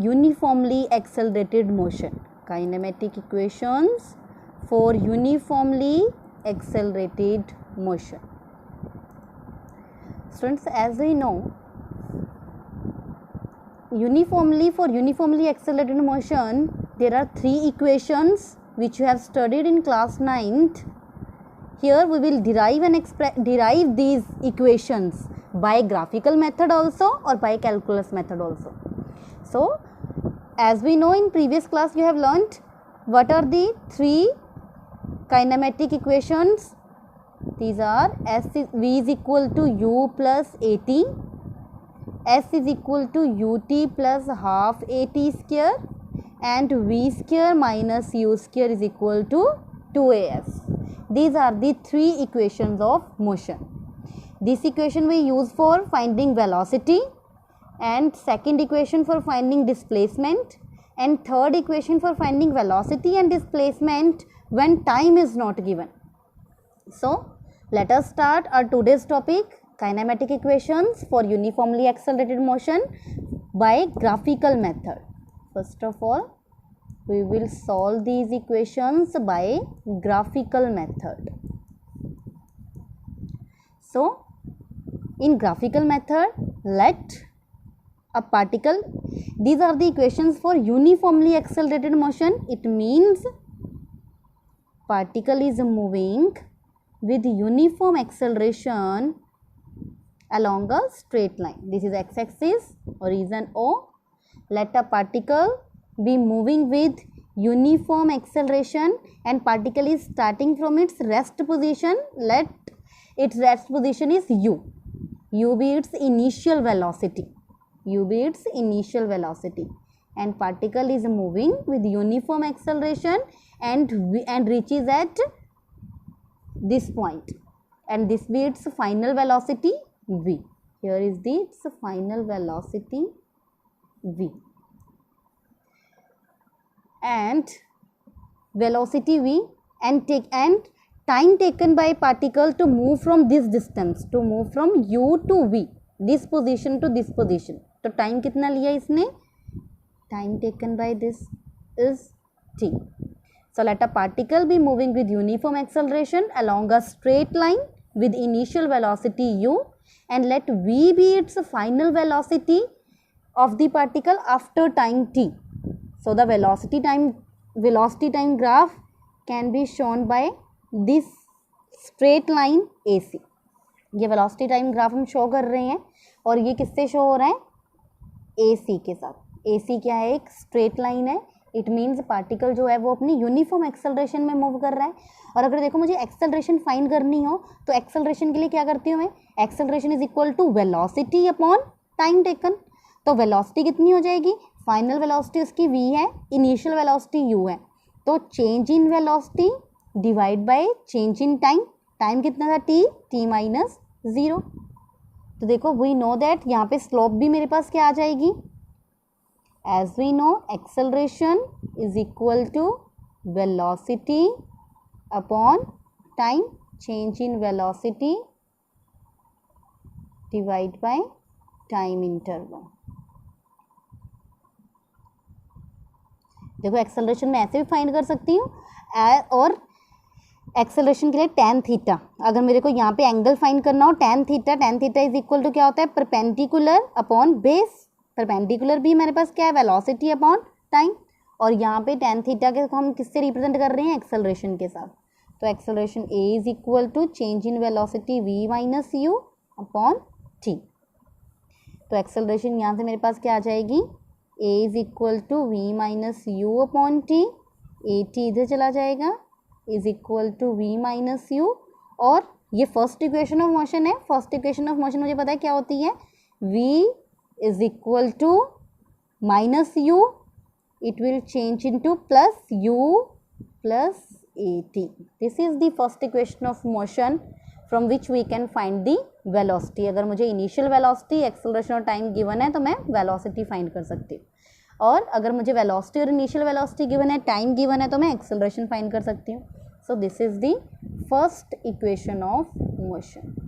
uniformly accelerated motion. Kinematic equations for uniformly accelerated motion. Students, as we know, uniformly accelerated motion, there are three equations which you have studied in class 9th. Here we will derive these equations by graphical method also or by calculus method also. So, as we know, in previous class you have learnt what are the three kinematic equations. These are V is equal to U plus AT, S is equal to UT plus half AT square, and V square minus U square is equal to 2AS. These are the three equations of motion. This equation we use for finding velocity, and second equation for finding displacement, and third equation for finding velocity and displacement when time is not given. So, let us start our today's topic, kinematic equations for uniformly accelerated motion by graphical method. First of all, we will solve these equations by graphical method. So, in graphical method, let a particle, these are the equations for uniformly accelerated motion. It means particle is moving with uniform acceleration along a straight line. This is x-axis, origin O. Let a particle be moving with uniform acceleration, and particle is starting from its rest position. Let its rest position is U. U be its initial velocity. U be its initial velocity, and particle is moving with uniform acceleration and reaches at this point, and this be its final velocity V. Here is its final velocity V, and velocity V, and time taken by particle to move from this distance, to move from U to V, this position to this position. तो time कितना लिया इसने? Time taken by this is t. So let a particle be moving with uniform acceleration along a straight line with initial velocity u, and let v be its final velocity of the particle after time t. So the velocity time graph can be shown by this straight line AC. ये velocity time graph हम show कर रहे हैं, और ये किससे show हो रहा है? AC के साथ. AC क्या है? एक स्ट्रेट लाइन है. इट मीन्स पार्टिकल जो है वो अपनी यूनिफॉर्म एक्सेलरेशन में मूव कर रहा है. और अगर देखो मुझे एक्सेलरेशन फाइंड करनी हो तो एक्सेलरेशन के लिए क्या करती हूँ मैं? Acceleration is equal to velocity upon time taken. तो वेलोसिटी कितनी हो जाएगी? फाइनल वेलोसिटी उसकी v है, इनिशियल वेलोसिटी u है. तो change in velocity divide by change in time. Time कितना था? t माइनस 0. तो देखो वी नो दैट यहाँ पे स्लोप भी मेरे पास क्या आ जाएगी? As we know, acceleration is equal to velocity upon time, change in velocity divide by time interval. देखो एक्सेलरेशन मैं ऐसे भी फाइंड कर सकती हूँ, और एक्सेलरेशन के लिए tan थीटा, अगर मेरे को यहाँ पे एंगल फाइंड करना हो tan theta is equal to क्या होता है? Perpendicular upon base. परपेंडिकुलर भी मेरे पास क्या है? Velocity upon time. और यहाँ पे tan थीटा के हम किससे रिप्रेजेंट कर रहे हैं? एक्सेलरेशन के साथ. तो acceleration a is equal to change in velocity v minus U upon t. तो एक्सेलरेशन यहाँ से मेरे पास क्या आ जाएगी? a is equal to v minus U upon t. a t इधर चला जाएगा, is equal to v minus U. और ये फर्स्ट इक्वेशन ऑफ मोशन है. फर्स्ट इक्वेशन ऑफ मोशन मुझे पता है क्या होती है? v is equal to minus u, it will change into plus u plus at. This is the first equation of motion from which we can find the velocity. अगर मुझे initial velocity, acceleration और time given है तो मैं velocity find कर सकती हूँ, और अगर मुझे velocity और initial velocity given है, time given है तो मैं acceleration find कर सकती हूँ. So this is the first equation of motion.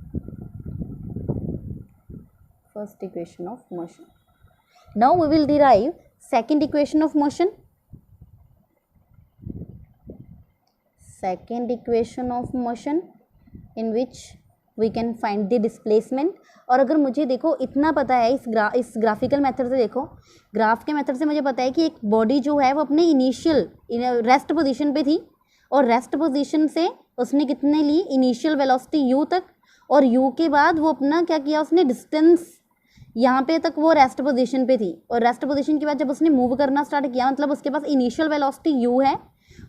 First equation of motion. Now we will derive second equation of motion, second equation of motion in which we can find the displacement. और अगर मुझे देखो इतना पता है इस graphical method से, देखो ग्राफ के मेथड से मुझे पता है कि एक बॉडी जो है वो अपने इनिशियल रेस्ट पोजीशन पे थी और रेस्ट पोजीशन से उसने कितने ली, इनिशियल वेलोसिटी u तक, और u के बाद वो अपना क्या किया, उसने डिस्टेंस यहाँ पे तक वो रेस्ट पोजीशन पे थी, और रेस्ट पोजीशन के बाद जब उसने मूव करना स्टार्ट किया मतलब उसके पास इनिशियल वेलोसिटी u है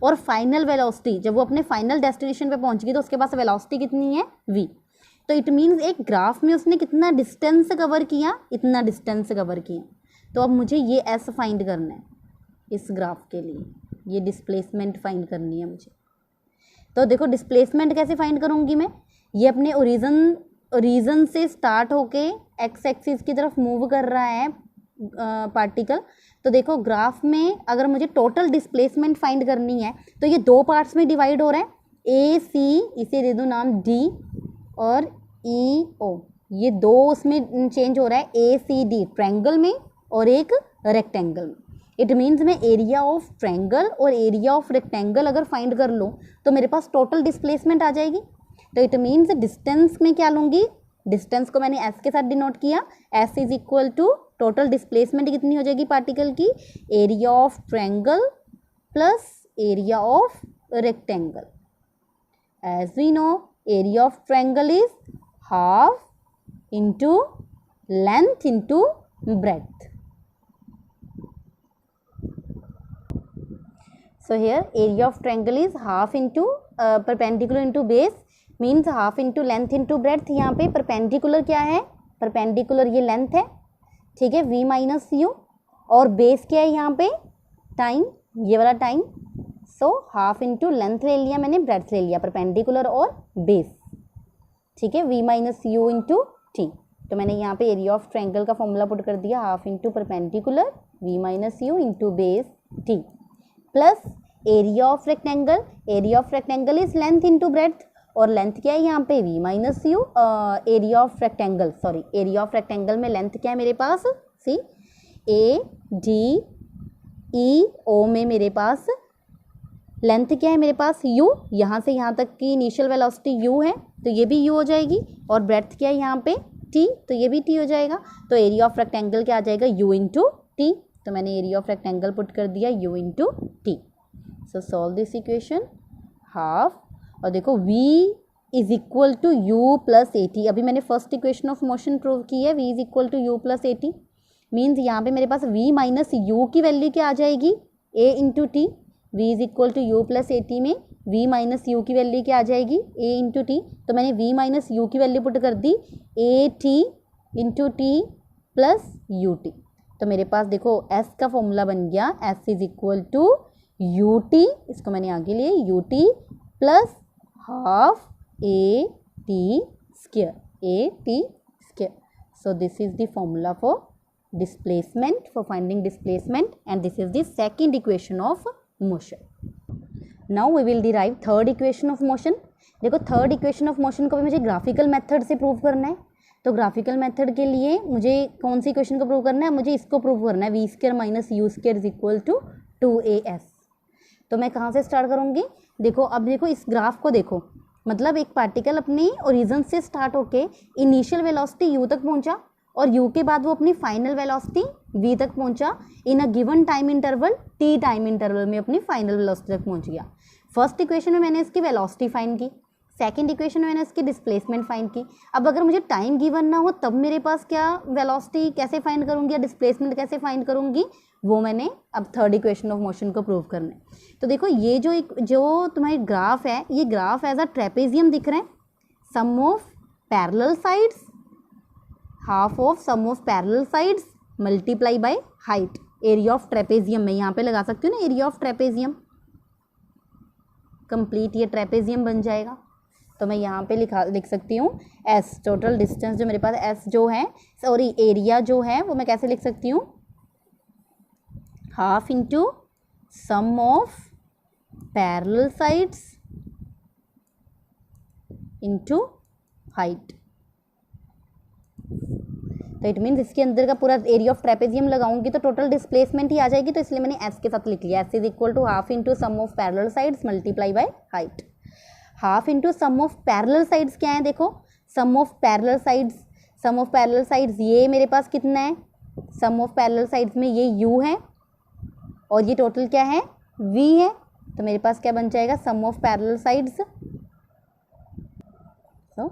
और फाइनल वेलोसिटी जब वो अपने फाइनल डेस्टिनेशन पे पहुंच गई तो उसके पास वेलोसिटी कितनी है, v। तो इट मीन्स एक ग्राफ में उसने कितना डिस्टेंस कवर किया, इतना डिस्टेंस कवर किया। तो अब मुझे ये एस फाइंड करना है इस ग्राफ के लिए, ये डिस्प्लेसमेंट फाइंड करनी है मुझे। तो देखो डिस्प्लेसमेंट कैसे फाइंड करूँगी मैं, ये अपने ओरिजिन से स्टार्ट होके एक्स एक्सिस की तरफ मूव कर रहा है पार्टिकल। तो देखो ग्राफ में अगर मुझे टोटल डिस्प्लेसमेंट फाइंड करनी है तो ये दो पार्ट्स में डिवाइड हो रहा है, ए सी, इसे दे दो नाम डी, और ई ओ, ये दो उसमें चेंज हो रहा है, ए सी डी ट्रायंगल में और एक रेक्टेंगल में। इट मीन्स मैं एरिया ऑफ ट्रायंगल और एरिया ऑफ रेक्टेंगल अगर फाइंड कर लूँ तो मेरे पास टोटल डिस्प्लेसमेंट आ जाएगी। तो इट मीन्स डिस्टेंस में क्या लूँगी, डिस्टेंस को मैंने एस के साथ डिनोट किया, S is equal to total displacement कितनी हो जाएगी पार्टिकल की, area of triangle plus area of rectangle. As we know area of triangle is half into length into breadth. So here area of triangle is half into perpendicular into base means half into length into breadth। यहाँ पे perpendicular क्या है, perpendicular ये length है, ठीक है, v minus u, और base क्या है यहाँ पे, टाइम, ये वाला time. So half into length ले लिया मैंने, ब्रेड्थ ले लिया, परपेंडिकुलर और बेस, ठीक है, v minus you into t. तो मैंने यहाँ पे एरिया ऑफ ट्रायंगल का फॉर्मूला पुट कर दिया, half into perpendicular v minus you into base T, plus area of rectangle, area of rectangle is length into breadth, और लेंथ क्या है यहाँ पे v minus you, area of rectangle, sorry area of rectangle में length क्या है मेरे पास, सी A D E ओ में मेरे पास लेंथ क्या है मेरे पास, u, यहाँ से यहाँ तक की इनिशियल वेलोसिटी u है तो ये भी u हो जाएगी, और ब्रेड्थ क्या है यहाँ पे t, तो ये भी t हो जाएगा। तो एरिया ऑफ रेक्टेंगल क्या आ जाएगा, u इंटू टी। तो मैंने एरिया ऑफ रेक्टेंगल पुट कर दिया u into T. So solve this equation, half, और देखो v is equal to u plus A T. अभी मैंने first equation of motion prove की है, v is equal to u plus A T, means यहाँ पे मेरे पास v माइनस यू की वैल्यू क्या आ जाएगी, a into T. v is equal to you plus A T में v माइनस यू की वैल्यू क्या आ जाएगी, a इंटू टी। तो मैंने v माइनस यू की वैल्यू पुट कर दी, a T into T plus U T. तो मेरे पास देखो s का फॉर्मूला बन गया, s is equal to U T, इसको मैंने आगे लिए U T plus half a t square, a t square. So this is the formula for displacement, for finding displacement, and this is the second equation of motion. Now we will derive third equation of motion. देखो third equation of motion को भी मुझे graphical method से prove करना है। तो graphical method के लिए मुझे कौन सी इक्वेशन को प्रूव करना है, मुझे इसको प्रूव करना है, V square minus you square is equal to 2as। तो मैं कहाँ से स्टार्ट करूँगी, देखो अब देखो इस ग्राफ को देखो, मतलब एक पार्टिकल अपनी ओरिजिन से स्टार्ट होके इनिशियल वेलोसिटी u तक पहुंचा और u के बाद वो अपनी फाइनल वेलोसिटी v तक पहुंचा in a given time interval, t time interval में अपनी फाइनल वेलोसिटी तक पहुंच गया। फर्स्ट इक्वेशन में मैंने इसकी वेलोसिटी फाइंड की, सेकंड इक्वेशन में मैंने इसकी डिस्प्लेसमेंट फाइंड की। अब अगर मुझे टाइम गिवन ना हो तब मेरे पास क्या वेलोसिटी कैसे फाइंड करूंगी या डिस्प्लेसमेंट कैसे फाइंड करूंगी, वो मैंने अब थर्ड इक्वेशन ऑफ मोशन को प्रूव करना है। तो देखो ये जो तुम्हारी ग्राफ है, ये ग्राफ एज अ ट्रेपेजियम दिख रहा है, sum of parallel sides, half of sum of parallel sides multiply by height, area of trapezium मैं यहाँ पे लगा सकती हूँ ना, एरिया ऑफ ट्रेपेजियम, कंप्लीट ये ट्रेपेजियम बन जाएगा। तो मैं यहाँ पे लिख सकती हूँ एस, टोटल डिस्टेंस जो मेरे पास एस जो है, सॉरी एरिया जो है वो मैं कैसे लिख सकती हूँ, half into sum of parallel sides into height. तो इट मीन्स इसके अंदर का पूरा एरिया ऑफ ट्रेपेजियम लगाऊंगी तो टोटल डिस्प्लेसमेंट ही आ जाएगी, तो इसलिए मैंने एस के साथ लिख लिया, S is equal to half into sum of parallel sides multiply by height. Half into sum of parallel sides क्या है, देखो sum of parallel sides, sum of parallel sides ये मेरे पास कितना है, सम ऑफ पैरेलल साइड्स में ये u है और ये टोटल क्या है v है, तो मेरे पास क्या बन जाएगा सम ऑफ पैरेलल साइड्स। तो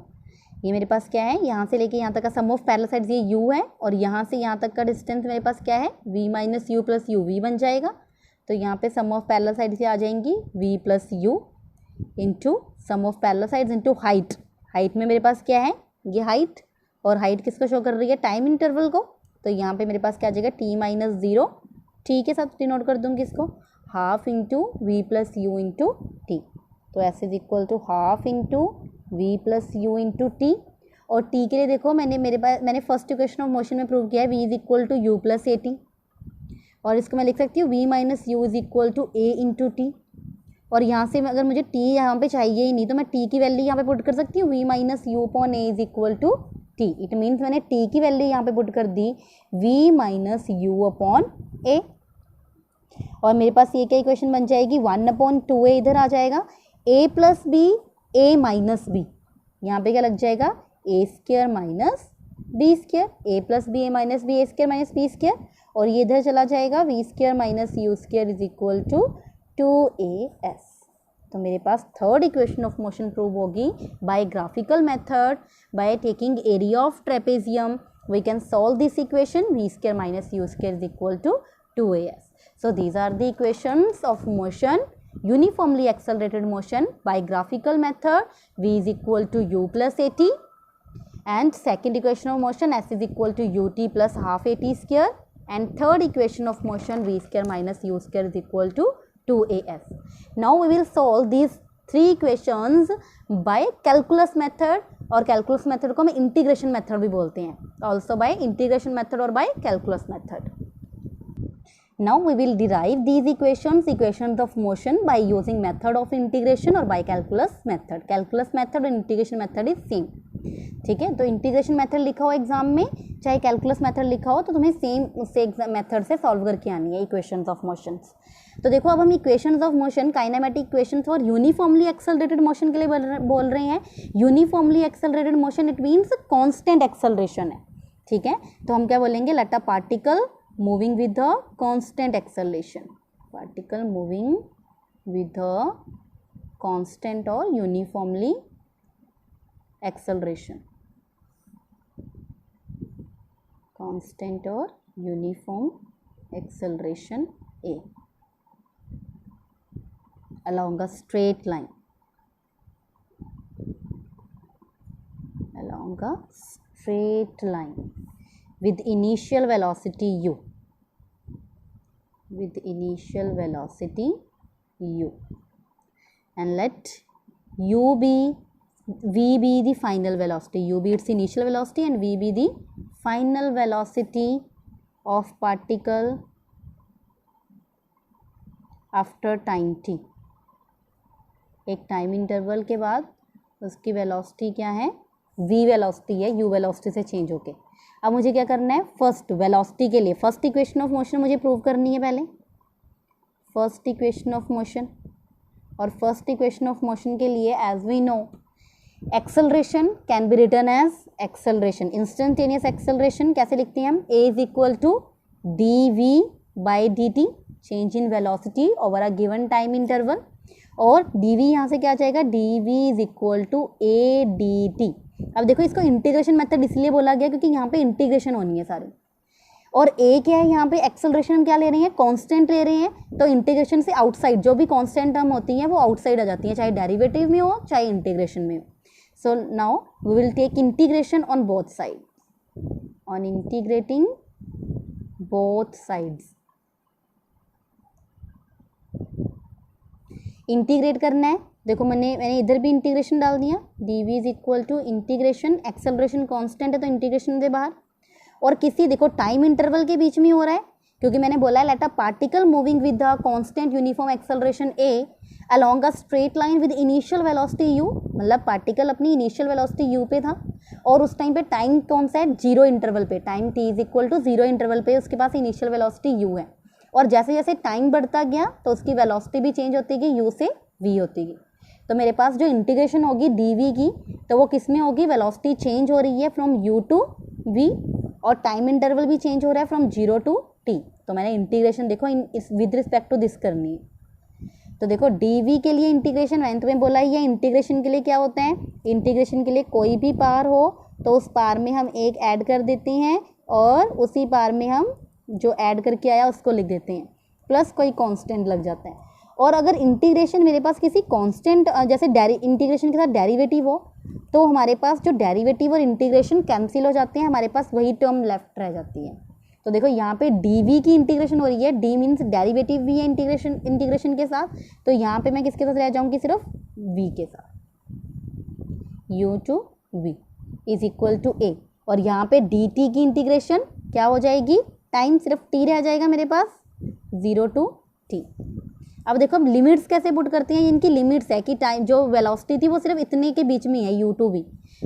ये मेरे पास क्या है, यहाँ से लेके यहाँ तक का सम ऑफ पैरेलल साइड्स ये u है और यहाँ से यहाँ तक का डिस्टेंस मेरे पास क्या है v minus U plus U V बन जाएगा। तो यहाँ पे सम ऑफ पैरेलल साइड्स से आ जाएंगी v plus you into sum of parallel sides into height. Height में मेरे पास क्या है ये हाइट, और हाइट किसको शो कर रही है टाइम इंटरवल को, तो यहाँ पे मेरे पास क्या आ जाएगा t माइनस 0, t के साथ डिनोट कर दूँगी इसको, half into v plus you into t. तो S is equal to half into v plus you into t. और t के लिए देखो मैंने फर्स्ट इक्वेशन ऑफ मोशन में प्रूव किया है v is equal to you plus A t, और इसको मैं लिख सकती हूँ v minus u is equal to a into t. और यहाँ से अगर मुझे t यहाँ पे चाहिए ही नहीं तो मैं t की वैल्यू यहाँ पे पुट कर सकती हूँ v minus U upon A is equal to T. It means मैंने t की वैल्यू यहाँ पे पुट कर दी v minus U upon A, और मेरे पास ये क्या इक्वेशन बन जाएगी 1/2a इधर आ जाएगा, a plus b a minus b, यहाँ पे क्या लग जाएगा a square minus b square, a plus b a minus b a square minus b square, और ये इधर चला जाएगा v square minus you square is equal to 2as। तो मेरे पास third equation of motion prove होगी by graphical method, by taking area of trapezium we can solve this equation v square minus you square is equal to 2as. So these are the equations of motion, uniformly accelerated motion by graphical method, v is equal to u plus at, and second equation of motion s is equal to ut plus half at square, and third equation of motion v square minus u square is equal to 2as. Now we will solve these three equations by calculus method, और calculus method को हम integration method भी बोलते हैं, also by integration method और by calculus method. Now we will derive these equations of motion by using method of integration और by calculus method. Calculus method और integration method is same, ठीक है। तो integration method लिखा हो exam में, चाहे कैलकुलस मेथड लिखा हो, तो तुम्हें सेम उससे मेथड से सॉल्व करके आनी है इक्वेशंस ऑफ मोशंस। तो देखो अब हम equations of motion, kinematic equations और यूनिफॉर्मली एक्सेलरेटेड मोशन के लिए बोल रहे हैं। Uniformly accelerated motion it means constant acceleration है, ठीक है। तो हम क्या बोलेंगे, let a particle moving with a constant acceleration, particle moving with a constant और यूनिफॉर्मली एक्सेलरेशन, कांस्टेंट और uniform acceleration A along a straight line, along a straight line with initial velocity u, with initial velocity u, and let u be, v be the final velocity, u be its initial velocity and v be the final velocity of particle after time t. एक time interval के बाद उसकी velocity क्या है, v velocity है, u velocity से change होके। अब मुझे क्या करना है, फर्स्ट वेलोसिटी के लिए फर्स्ट इक्वेशन ऑफ मोशन मुझे प्रूव करनी है पहले, फर्स्ट इक्वेशन ऑफ मोशन। और फर्स्ट इक्वेशन ऑफ मोशन के लिए as we know acceleration can be written as acceleration, instantaneous acceleration कैसे लिखते हैं हम, a is equal to dv by dt, change in velocity over a given time interval, और dv यहाँ से क्या आ जाएगा, dv is equal to a dt। अब देखो इसको इंटीग्रेशन मेथड इसलिए बोला गया क्योंकि यहाँ पे इंटीग्रेशन होनी है सारी, और a क्या है यहाँ पे, एक्सेलरेशन हम क्या ले रहे हैं, कांस्टेंट ले रहे हैं, तो इंटीग्रेशन से आउटसाइड जो भी कांस्टेंट टर्म होती हैं वो आउटसाइड आ जाती हैं, चाहे डेरिवेटिव में हो चाहे इंटीग्रेशन में हो। So now we will take integration on both side, on integrating both sides. Integrate करना है, देखो मैंने इधर भी इंटीग्रेशन डाल दिया, dv is equal to integration, acceleration constant है तो इंटीग्रेशन दे बाहर, और किसी देखो टाइम इंटरवल के बीच में हो रहा है क्योंकि मैंने बोला है let a particle moving with the constant uniform acceleration a along a straight line with initial velocity u, मतलब पार्टिकल अपनी इनिशियल वेलोसिटी u पे था और उस टाइम पे टाइम कौन सा है, जीरो इंटरवल पे, time t is equal to zero interval पे उसके पास इनिशियल वेलोसिटी u है, और जैसे जैसे टाइम बढ़ता गया तो उसकी वेलोसिटी भी चेंज होती गई, u से v होती गई। तो मेरे पास जो इंटीग्रेशन होगी dv की, तो वो किस में होगी, वेलोसिटी चेंज हो रही है फ्रॉम u टू v, और टाइम इंटरवल भी चेंज हो रहा है फ्रॉम जीरो टू t। तो मैंने इंटीग्रेशन देखो इस विद रिस्पेक्ट टू दिस करनी है। तो देखो dv के लिए इंटीग्रेशन मैंने तुम्हें बोला ही है, इंटीग्रेशन के लिए क्या होता है, इंटीग्रेशन के लिए कोई भी पार हो तो उस पार में हम एक ऐड कर देते हैं, और उसी पार में हम जो ऐड करके आया उसको लिख देते हैं, प्लस कोई कांस्टेंट लग जाता है। और अगर इंटीग्रेशन मेरे पास किसी कांस्टेंट जैसे इंटीग्रेशन के साथ डेरिवेटिव हो, तो हमारे पास जो डेरिवेटिव और इंटीग्रेशन कैंसिल हो जाते हैं, हमारे पास वही टर्म लेफ्ट रह जाती है। तो देखो यहाँ पे dv की इंटीग्रेशन हो रही है, d मीन्स डेरिवेटिव भी है इंटीग्रेशन के साथ, तो यहाँ पे मैं किसके साथ रह जाऊँगी, सिर्फ v के साथ, u to v is equal to a। और यहाँ पे dt की इंटीग्रेशन क्या हो जाएगी, टाइम सिर्फ t रह जाएगा मेरे पास, 0 टू t। अब देखो हम लिमिट्स कैसे पुट करते हैं, इनकी लिमिट्स है कि टाइम जो वेलोसिटी थी वो सिर्फ इतने के बीच में है, u टू v।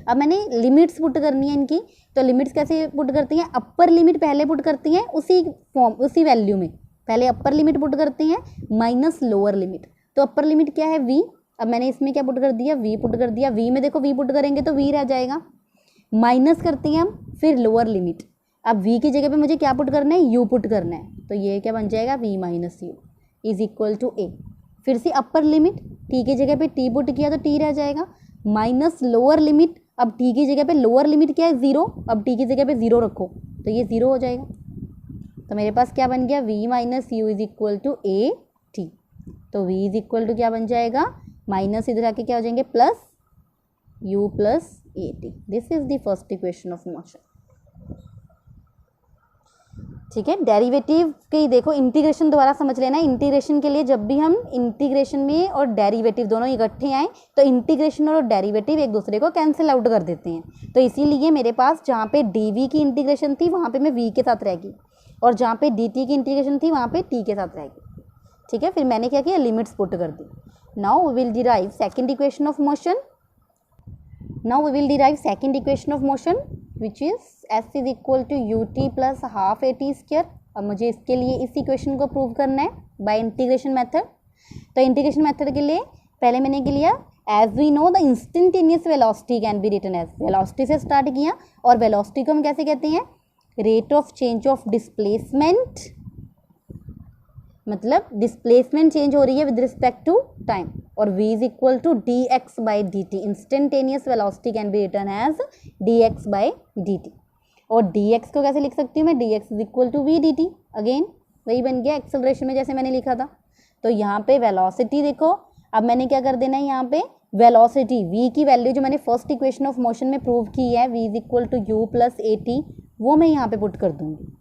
अब मैंने लिमिट्स पुट करनी है इनकी, तो लिमिट्स कैसे पुट करती हैं, अपर लिमिट पहले पुट करती हैं उसी वैल्यू में, पहले अपर लिमिट पुट करती हैं माइनस लोअर लिमिट। तो अपर लिमिट क्या है v, अब मैंने इसमें क्या पुट कर दिया, v पुट कर दिया, v में देखो v पुट करेंगे तो v रह जाएगा, माइनस करते हैं हम फिर लोअर लिमिट। अब v की जगह पे मुझे क्या पुट करना है, u पुट करना है, तो ये क्या बन जाएगा, v minus u is equal to a। फिर से अपर लिमिट, t की जगह पे t पुट किया तो t रह जाएगा, माइनस लोअर लिमिट, अब t की जगह पे लोअर लिमिट क्या है, 0, अब t की जगह पे 0 रखो तो ये 0 हो जाएगा। तो मेरे पास क्या बन गया, v minus u is equal to a t। तो v इज इक्वल टू क्या बन जाएगा, माइनस इधर आके क्या हो जाएंगे, plus u plus a t। This is the first equation of motion. ठीक है, डेरिवेटिव के देखो इंटीग्रेशन दोबारा समझ लेना। इंटीग्रेशन के लिए जब भी हम इंटीग्रेशन में और डेरिवेटिव दोनों इकट्ठे आए तो इंटीग्रेशन और डेरिवेटिव एक दूसरे को कैंसिल आउट कर देते हैं। तो इसीलिए मेरे पास जहाँ पे dv की इंटीग्रेशन थी वहाँ पे मैं v के साथ रहेगी, और जहाँ पे dt की इंटीग्रेशन थी वहाँ पे t के साथ रहेगी। ठीक है, फिर मैंने क्या किया, लिमिट्स पुट कर दी। Now we will derive second equation of motion. Now we will derive second equation of motion which is s is equal to ut plus half at square। अब मुझे इसके लिए इस इक्वेशन को प्रूव करना है बाय इंटीग्रेशन मेथड। तो integration method के लिए पहले मैंने क्या लिया, as we know the instantaneous velocity can be written as, velocity से स्टार्ट किया, और वेलोसिटी को हम कैसे कहते हैं, rate of change of displacement, मतलब डिस्प्लेसमेंट चेंज हो रही है विद रिस्पेक्ट टू टाइम, और v is equal to dx by dt। Instantaneous velocity can be written as dx by dt। और dx को कैसे लिख सकती हूँ मैं, dx is equal to v dt। Again वही बन गया एक्सेलरेशन में जैसे मैंने लिखा था। तो यहाँ पे वेलोसिटी देखो, अब मैंने क्या कर देना है, यहाँ पे वेलोसिटी v की वैल्यू जो मैंने फर्स्ट इक्वेशन ऑफ मोशन में प्रूव की है, v is equal to u plus A t, वो मैं यहाँ पे पुट कर दूँगी।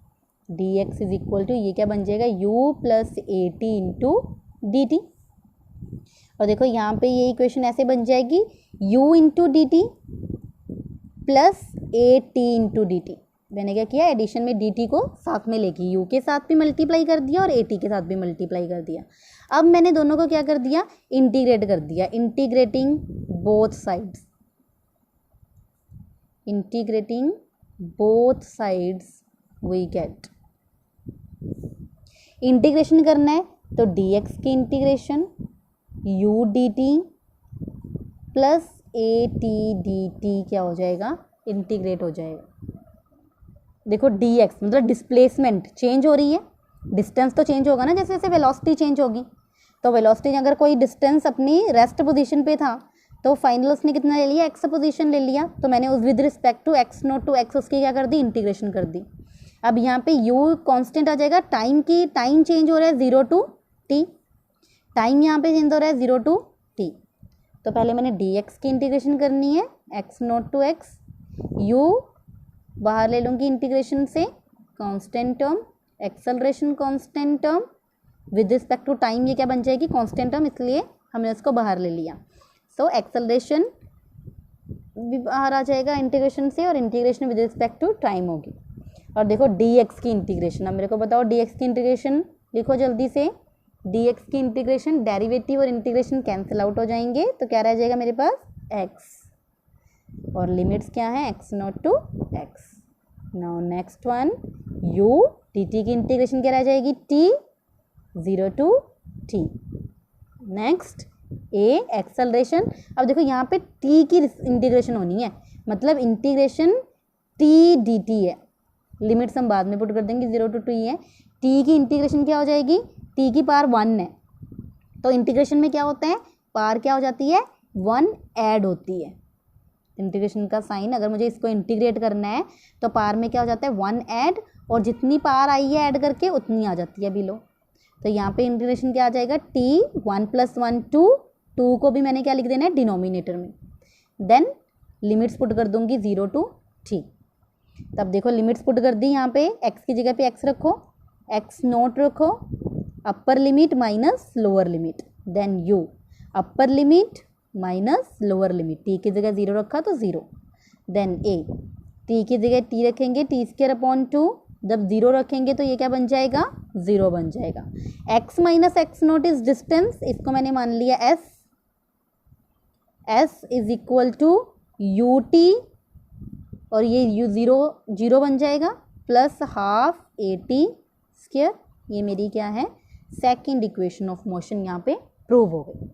dx इज इक्वल टू ये क्या बन जाएगा, u plus A T into D T. और देखो यहाँ पे ये इक्वेशन ऐसे बन जाएगी, u into D T plus A T into D T. मैंने क्या किया, एडिशन में डी टी को साथ में लेके u के साथ भी मल्टीप्लाई कर दिया और ए टी के साथ भी मल्टीप्लाई कर दिया। अब मैंने दोनों को क्या कर दिया, इंटीग्रेट कर दिया। Integrating both sides, integrating both sides we get, integration करना है तो dx की इंटीग्रेशन u dt प्लस ए टी डी टी क्या हो जाएगा, इंटीग्रेट हो जाएगा। देखो dx मतलब डिस्प्लेसमेंट चेंज हो रही है, डिस्टेंस तो चेंज होगा ना, जैसे जैसे वेलोसिटी चेंज होगी। तो वेलोसिटी अगर कोई डिस्टेंस अपनी रेस्ट पोजीशन पे था तो फाइनल उसने कितना ले लिया, x पोजीशन ले लिया, तो मैंने उस with respect to x naught to x उसकी क्या कर दी, इंटीग्रेशन कर दी। अब यहाँ पे u कांस्टेंट आ जाएगा, टाइम चेंज हो रहा है 0 टू t, टाइम यहाँ पे चेंज हो रहा है 0 टू t। तो पहले मैंने dx की इंटीग्रेशन करनी है, x naught to x, u बाहर ले लूँगी इंटीग्रेशन से, constant term, acceleration constant term, with respect to time ये क्या बन जाएगी, कांस्टेंट टर्म, इसलिए हमने इसको बाहर ले लिया। सो एक्सेलरेशन भी बाहर आ जाएगा इंटीग्रेशन से, और integration with respect to time होगी। और देखो dx की इंटीग्रेशन, अब मेरे को बताओ dx की इंटीग्रेशन लिखो जल्दी से। dx की इंटीग्रेशन, डेरिवेटिव और इंटीग्रेशन कैंसिल आउट हो जाएंगे, तो क्या रह जाएगा मेरे पास, x और लिमिट्स क्या है x naught to x। Now next one u dt की इंटीग्रेशन क्या रह जाएगी t 0 to t। Next a acceleration. अब देखो यहाँ पे t की इंटीग्रेशन होनी है, मतलब इंटीग्रेशन t dt है, लिमिट्स हम बाद में पुट कर देंगे 0 टू t है। t की इंटीग्रेशन क्या हो जाएगी, t की पावर 1 है, तो इंटीग्रेशन में क्या होता है, पावर क्या हो जाती है 1 ऐड होती है। इंटीग्रेशन का साइन अगर मुझे इसको इंटीग्रेट करना है तो पावर में क्या हो जाता है 1 ऐड, और जितनी पावर आई है ऐड करके उतनी आ जाती है बिलो। तो यहाँ पे इंटीग्रेशन क्या आ जाएगा t 1 + 1 2 को भी मैंने क्या लिख देना है डिनोमिनेटर में। देन लिमिट्स पुट कर दूंगी 0 टू t। तब देखो लिमिट्स पुट कर दी, यहाँ पे x की जगह पे x रखो, x नोट रखो, upper limit minus lower limit, then u upper limit minus lower limit, t की जगह 0 रखा तो 0, देन a t की जगह t रखेंगे t²/2, जब 0 रखेंगे तो ये क्या बन जाएगा 0 बन जाएगा। x minus x naught is distance, इसको मैंने मान लिया s is equal to ut, और ये u 0 बन जाएगा, प्लस हाफ at²। ये मेरी क्या है सेकेंड इक्वेशन ऑफ मोशन यहाँ पे प्रूव हो गई।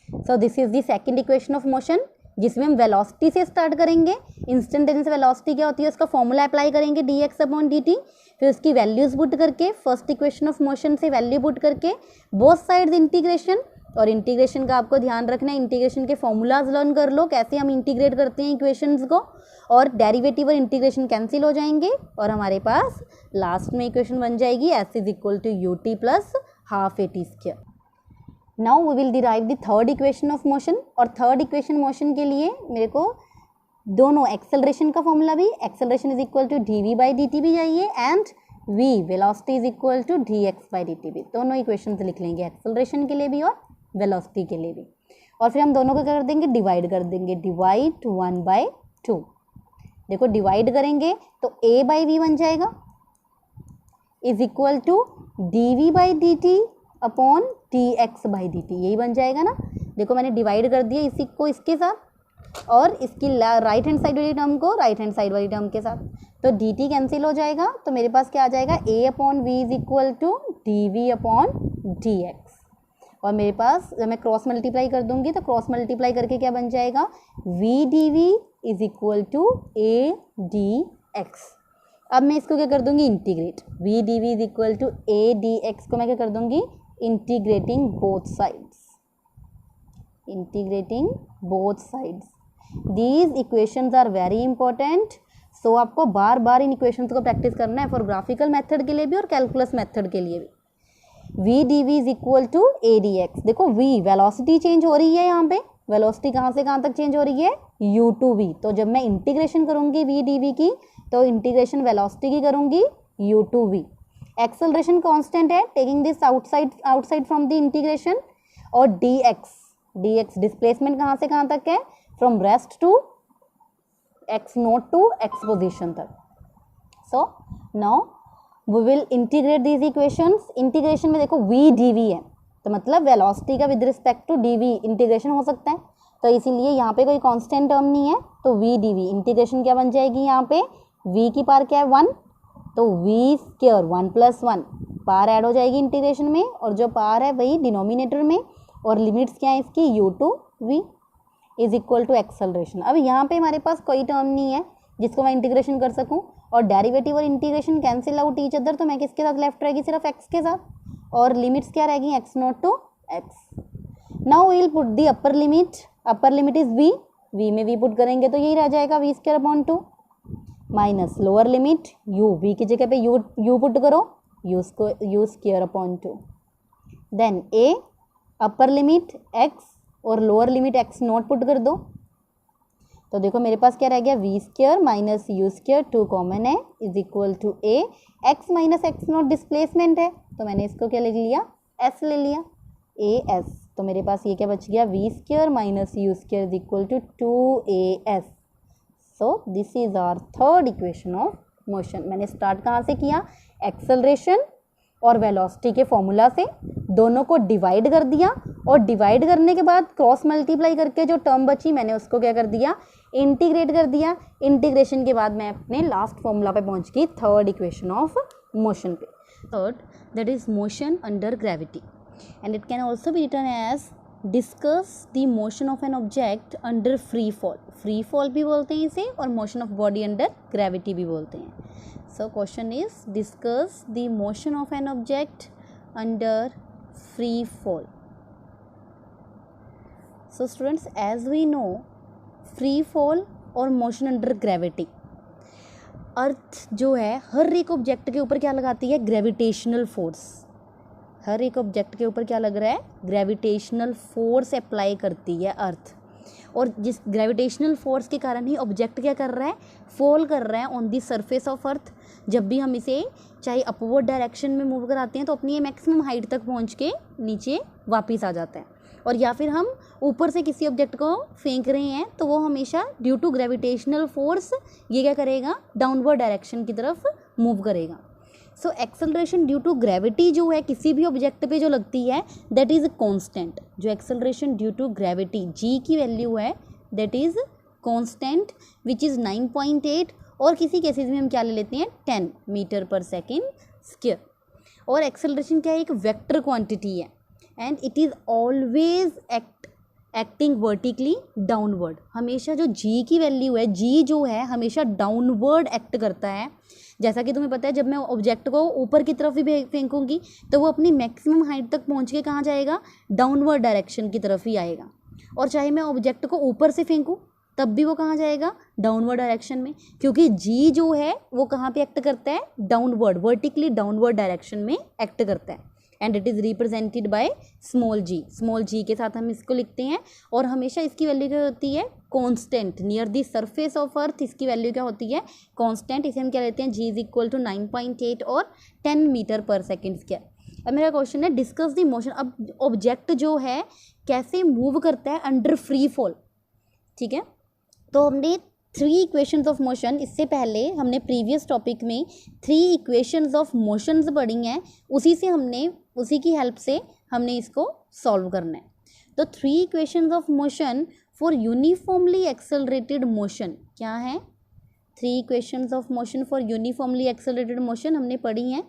सो this is the second equation of motion, जिसमें हम वेलोसिटी से स्टार्ट करेंगे। इंस्टेंटेनियस वेलोसिटी क्या होती है उसका फॉर्मूला अप्लाई करेंगे dx/dt, फिर उसकी वैल्यूज पुट करके फर्स्ट इक्वेशन ऑफ मोशन से वैल्यू पुट करके बोथ साइड्स इंटीग्रेशन। और इंटीग्रेशन का आपको ध्यान रखना है, इंटीग्रेशन के फॉर्मूलाज लर्न कर लो कैसे हम इंटीग्रेट करते हैं इक्वेशंस को, और डेरिवेटिव और इंटीग्रेशन कैंसिल हो जाएंगे और हमारे पास लास्ट में इक्वेशन बन जाएगी s is equal to ut plus half at²। Now we will derive the third equation of motion, और थर्ड इक्वेशन मोशन के लिए मेरे को दोनों एक्सेलरेशन का फॉर्मूला भी, acceleration is equal to dv/dt भी चाहिए, and v velocity is equal to dx/dt भी। दोनों इक्वेशंस लिख लेंगे एक्सेलरेशन के लिए भी और वेलोसिटी के लिए भी, और फिर हम दोनों को क्या कर देंगे डिवाइड कर देंगे, डिवाइड 1/2। देखो डिवाइड करेंगे तो a/v बन जाएगा is equal to dv/dt upon dx/dt, यही बन जाएगा ना। देखो मैंने डिवाइड कर दिया इसी को इसके साथ, और इसकी राइट हैंड साइड वाली टर्म को राइट हैंड साइड वाली टर्म के साथ, तो dt कैंसिल हो जाएगा, तो मेरे पास क्या आ जाएगा a/v is equal to dv/dx। और मेरे पास जब मैं क्रॉस मल्टीप्लाई कर दूंगी तो क्रॉस मल्टीप्लाई करके क्या बन जाएगा v dv is equal to a dx। अब मैं इसको क्या कर दूंगी integrate, v dv is equal to a dx को मैं क्या कर दूंगी integrating both sides, integrating both sides. These equations are very important, so आपको बार बार इन इक्वेशंस को प्रैक्टिस करना है फॉर ग्राफिकल मेथड के लिए भी और कैलकुलस मेथड के लिए भी। v dv is equal to a dx। देखो v वेलोसिटी चेंज हो रही है, यहाँ पे वेलोसिटी कहाँ से कहाँ तक चेंज हो रही है u टू v, तो जब मैं इंटीग्रेशन करूँगी v dv की तो इंटीग्रेशन वेलोसिटी की करूँगी u to v। Acceleration constant है, taking this outside from the integration, और dx डिस्प्लेसमेंट कहाँ से कहाँ तक है from rest to x naught to x position तक। So now we will integrate these equations. Integration में देखो v dv है, तो मतलब वेलोसिटी का with respect to dv integration हो सकता है, तो इसीलिए यहाँ पे कोई कांस्टेंट टर्म नहीं है, तो v dv इंटीग्रेशन क्या बन जाएगी, यहाँ पे v की पावर क्या है 1, तो v स्क्वायर 1 + 1 पावर ऐड हो जाएगी इंटीग्रेशन में, और जो पावर है वही डिनोमिनेटर में, और लिमिट्स क्या है इसकी u to v is equal to acceleration. अब यहाँ पे हमारे पास कोई टर्म नहीं है जिसको मैं इंटीग्रेशन कर सकूँ, और डेरिवेटिव और integration cancel out each other, तो मैं किसके साथ लेफ्ट रहेगी सिर्फ x के साथ, और लिमिट्स क्या रहेगी x naught to x। Now we will put the upper limit, upper limit is v में v पुट करेंगे तो यही रह जाएगा v²/2 minus lower limit u, v की जगह पे u पुट करो u²/2, then a upper limit x और lower limit x naught put कर दो, तो देखो मेरे पास क्या रह गया v² माइनस u², 2 कॉमन है is equal to a, x minus x naught displacement है, तो मैंने इसको क्या ले लिया s ले लिया as, तो मेरे पास ये क्या बच गया v² minus u² is equal to 2as। So this is our third equation of motion. मैंने स्टार्ट कहाँ से किया, एक्सेलरेशन और वेलोसिटी के फॉर्मूला से, दोनों को डिवाइड कर दिया और डिवाइड करने के बाद क्रॉस मल्टीप्लाई करके जो टर्म बची मैंने उसको क्या कर दिया, इंटीग्रेट कर दिया। इंटीग्रेशन के बाद मैं अपने लास्ट फॉर्मूला पे पहुंच गई, थर्ड इक्वेशन ऑफ मोशन पे। Third, that is motion under gravity and it can also be written as discuss the motion of an object under free fall. Free fall भी बोलते हैं इसे और motion of body under gravity भी बोलते हैं। So question is discuss the motion of an object under free fall. So students, as we know, free fall और motion under gravity, अर्थ जो है हर एक ऑब्जेक्ट के ऊपर क्या लगाती है, ग्रेविटेशनल फोर्स। हर एक ऑब्जेक्ट के ऊपर क्या लग रहा है, ग्रेविटेशनल फोर्स अप्लाई करती है अर्थ। और जिस ग्रेविटेशनल फोर्स के कारण ही ऑब्जेक्ट क्या कर रहा है, फॉल कर रहा है on the surface of earth. जब भी हम इसे चाहे अपवर्ड डायरेक्शन में मूव कराते हैं तो अपनी मैक्सिमम हाइट तक पहुंच के नीचे वापस आ जाता है। और या फिर हम ऊपर से किसी ऑब्जेक्ट को फेंक रहे हैं तो वो हमेशा ड्यू टू ग्रेविटेशनल फोर्स ये क्या करेगा, डाउनवर्ड डायरेक्शन की तरफ मूव करेगा। So acceleration due to gravity जो है किसी भी ऑब्जेक्ट पे जो लगती है दैट इज़ कांस्टेंट। जो acceleration due to gravity g की वैल्यू है that is constant which is 9.8 और किसी केसेस में हम क्या ले लेते हैं 10 मीटर पर सेकेंड स्क्वायर। और एक्सेलरेशन क्या है, एक वेक्टर क्वांटिटी है and it is always acting vertically downward. हमेशा जो जी की वैल्यू है, जी जो है हमेशा डाउनवर्ड एक्ट करता है। जैसा कि तुम्हें पता है जब मैं ऑब्जेक्ट को ऊपर की तरफ भी फेंकूंगी तो वो अपनी मैक्सिमम हाइट तक पहुंच के कहाँ जाएगा, डाउनवर्ड डायरेक्शन की तरफ ही आएगा। और चाहे मैं ऑब्जेक्ट को ऊपर से फेंकूँ तब भी वो कहाँ जाएगा, डाउनवर्ड डायरेक्शन में, क्योंकि जी जो है वो कहाँ पे एक्ट करता है, डाउनवर्ड, वर्टिकली डाउनवर्ड डायरेक्शन में एक्ट करता है। And it is represented by small g. Small g के साथ हम इसको लिखते हैं और हमेशा इसकी वैल्यू क्या होती है, constant. Near the surface of earth इसकी वैल्यू क्या होती है, कांस्टेंट। इसे हम क्या लेते हैं, जी इज इक्वल टू 9.8 और 10 मीटर पर सेकेंड स्क्वायर। अब मेरा क्वेश्चन है डिस्कस द मोशन। अब ऑब्जेक्ट जो है कैसे मूव करता है अंडर फ्री फॉल, ठीक है। तो हमने 3 इक्वेशंस ऑफ मोशन, इससे पहले हमने प्रीवियस टॉपिक में 3 इक्वेशंस ऑफ मोशंस पढ़ी हैं, उसी की हेल्प से हमने इसको सॉल्व करना है। तो 3 equations of motion for uniformly accelerated motion क्या है, 3 equations of motion for uniformly accelerated motion हमने पढ़ी हैं।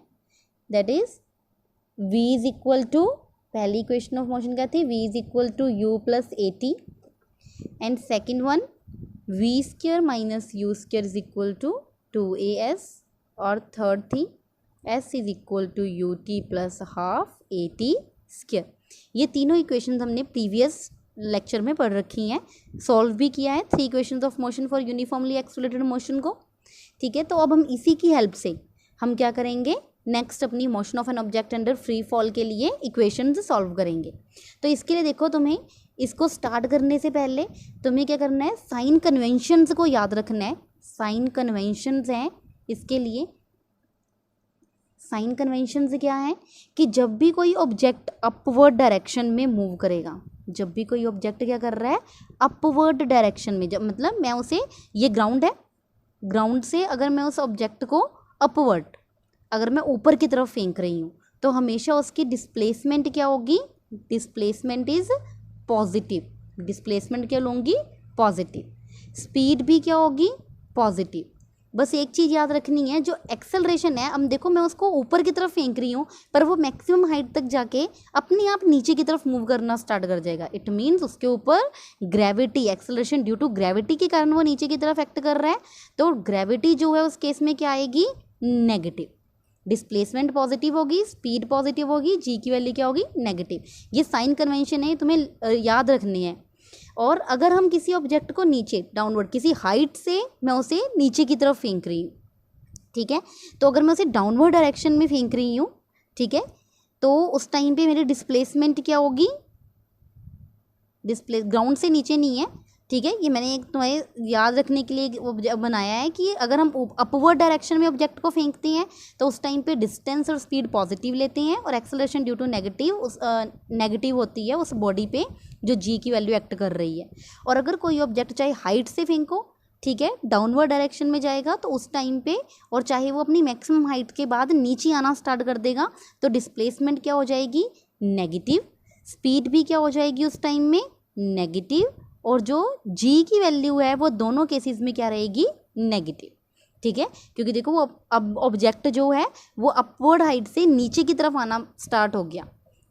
That is v is equal to, पहली इक्वेशन ऑफ मोशन क्या थी, v is equal to u plus at and second one v square minus u square is equal to 2as और third थी s is equal to ut plus half at square. ये तीनों equations हमने previous lecture में पढ़ रखी हैं, solve भी किया है 3 equations of motion for uniformly accelerated motion को, ठीक है। तो अब हम इसी की हेल्प से हम क्या करेंगे, नेक्स्ट अपनी motion of an object under free fall के लिए इक्वेशंस सॉल्व करेंगे। तो इसके लिए देखो, तुम्हें इसको स्टार्ट करने से पहले तुम्हें क्या करना है, साइन कन्वेंशंस को याद रखना है। साइन कन्वेंशंस हैं इसके लिए, साइन कन्वेंशंस क्या है कि जब भी कोई ऑब्जेक्ट अपवर्ड डायरेक्शन में मूव करेगा, जब भी कोई ऑब्जेक्ट क्या कर रहा है, अपवर्ड डायरेक्शन में, जब मतलब मैं उसे, ये ग्राउंड है, ग्राउंड से अगर मैं उस ऑब्जेक्ट को अपवर्ड, अगर मैं ऊपर की तरफ फेंक रही हूँ तो हमेशा उसकी डिस्प्लेसमेंट क्या होगी, डिस्प्लेसमेंट इज पॉजिटिव। डिस्प्लेसमेंट क्या लूँगी, पॉजिटिव। स्पीड भी क्या होगी, पॉजिटिव। बस एक चीज़ याद रखनी है, जो एक्सेलरेशन है, अब देखो मैं उसको ऊपर की तरफ फेंक रही हूँ पर वो मैक्सिमम हाइट तक जाके अपने आप नीचे की तरफ मूव करना स्टार्ट कर जाएगा। इट मीन्स उसके ऊपर gravity, acceleration due to gravity के कारण वो नीचे की तरफ एक्ट कर रहा है। तो ग्रेविटी जो है उस केस में क्या आएगी, नेगेटिव। डिस्प्लेसमेंट पॉजिटिव होगी, स्पीड पॉजिटिव होगी, जी की वैल्यू क्या होगी, नेगेटिव। ये साइन कन्वेंशन है, तुम्हें याद रखनी है। और अगर हम किसी ऑब्जेक्ट को नीचे, डाउनवर्ड, किसी हाइट से मैं उसे नीचे की तरफ फेंक रही हूँ, ठीक है, तो अगर मैं उसे डाउनवर्ड डायरेक्शन में फेंक रही हूँ, ठीक है, तो उस टाइम पे मेरी डिस्प्लेसमेंट क्या होगी, ग्राउंड से नीचे नहीं है, ठीक है। ये मैंने एक तुम्हें याद रखने के लिए बनाया है कि अगर हम अपवर्ड डायरेक्शन में ऑब्जेक्ट को फेंकते हैं तो उस टाइम पे डिस्टेंस और स्पीड पॉजिटिव लेते हैं और एक्सेलरेशन ड्यू टू नेगेटिव होती है उस बॉडी पे जो जी की वैल्यू एक्ट कर रही है। और अगर कोई ऑब्जेक्ट चाहे हाइट से फेंको, ठीक है, डाउनवर्ड डायरेक्शन में जाएगा तो उस टाइम पे, और चाहे वो अपनी मैक्सिमम हाइट के बाद नीचे आना स्टार्ट कर देगा तो डिस्प्लेसमेंट क्या हो जाएगी, नेगेटिव। स्पीड भी क्या हो जाएगी उस टाइम में, नेगेटिव, और जो जी की वैल्यू है वो दोनों केसेस में क्या रहेगी, नेगेटिव। ठीक है, क्योंकि देखो वो अब ऑब्जेक्ट जो है वो अपवर्ड हाइट से नीचे की तरफ आना स्टार्ट हो गया।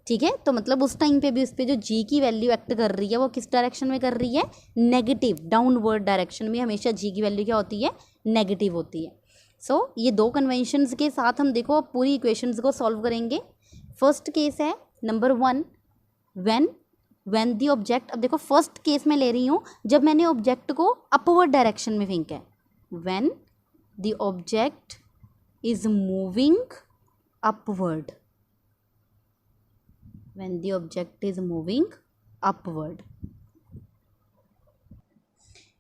ठीक है, तो मतलब उस टाइम पे भी उस पर जो जी की वैल्यू एक्ट कर रही है वो किस डायरेक्शन में कर रही है, नेगेटिव, डाउनवर्ड डायरेक्शन में हमेशा जी की वैल्यू क्या होती है, नेगेटिव होती है। सो ये दो कन्वेंशंस के साथ हम देखो अब पूरी इक्वेशंस को सॉल्व करेंगे। फर्स्ट केस है नंबर 1, व्हेन दी ऑब्जेक्ट, अब देखो फर्स्ट केस में ले रही हूँ जब मैंने ऑब्जेक्ट को अपवर्ड डायरेक्शन में फेंका है, when the object is moving upward, when the object is moving upward।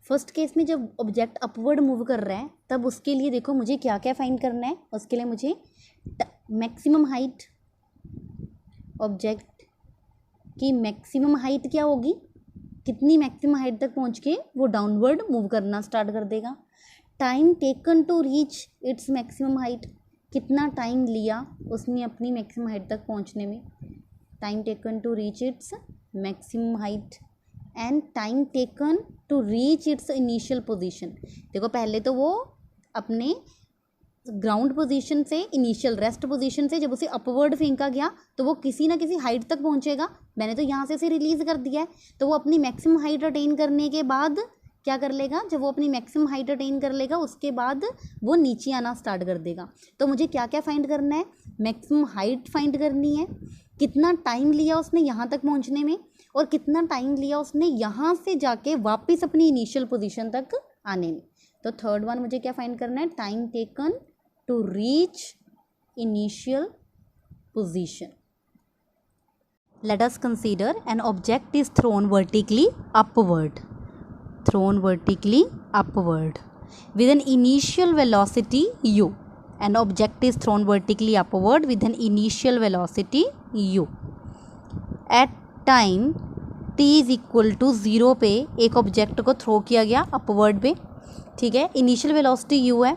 First case में जब ऑब्जेक्ट अपवर्ड मूव कर रहा है तब उसके लिए देखो मुझे क्या क्या फाइंड करना है, उसके लिए मुझे मैक्सिमम हाइट, ऑब्जेक्ट की मैक्सिमम हाइट क्या होगी, कितनी मैक्सिमम हाइट तक पहुंच के वो डाउनवर्ड मूव करना स्टार्ट कर देगा। Time taken to reach its maximum height, कितना टाइम लिया उसने अपनी मैक्सिमम हाइट तक पहुंचने में, time taken to reach its maximum height and time taken to reach its initial position. देखो पहले तो वो अपने ग्राउंड पोजीशन से, इनिशियल रेस्ट पोजीशन से जब उसे अपवर्ड फेंका गया तो वो किसी ना किसी हाइट तक पहुंचेगा। मैंने तो यहाँ से रिलीज कर दिया है, तो वो अपनी मैक्सिमम हाइट अटेन करने के बाद क्या कर लेगा, जब वो अपनी मैक्सिमम हाइट अटेन कर लेगा उसके बाद वो नीचे आना स्टार्ट कर देगा। तो मुझे क्या क्या फाइंड करना है, मैक्सिमम हाइट फाइंड करनी है, कितना टाइम लिया उसने यहाँ तक पहुँचने में, और कितना टाइम लिया उसने यहाँ से जाके वापस अपनी इनिशियल पोजीशन तक आने में। तो थर्ड वन मुझे क्या फाइंड करना है, time taken to reach initial position. Let us consider an object is thrown vertically upward with an initial velocity u. An object is thrown vertically upward with an initial velocity u. At time t is equal to 0 पे एक object को throw किया गया upward पे, ठीक है, initial velocity u है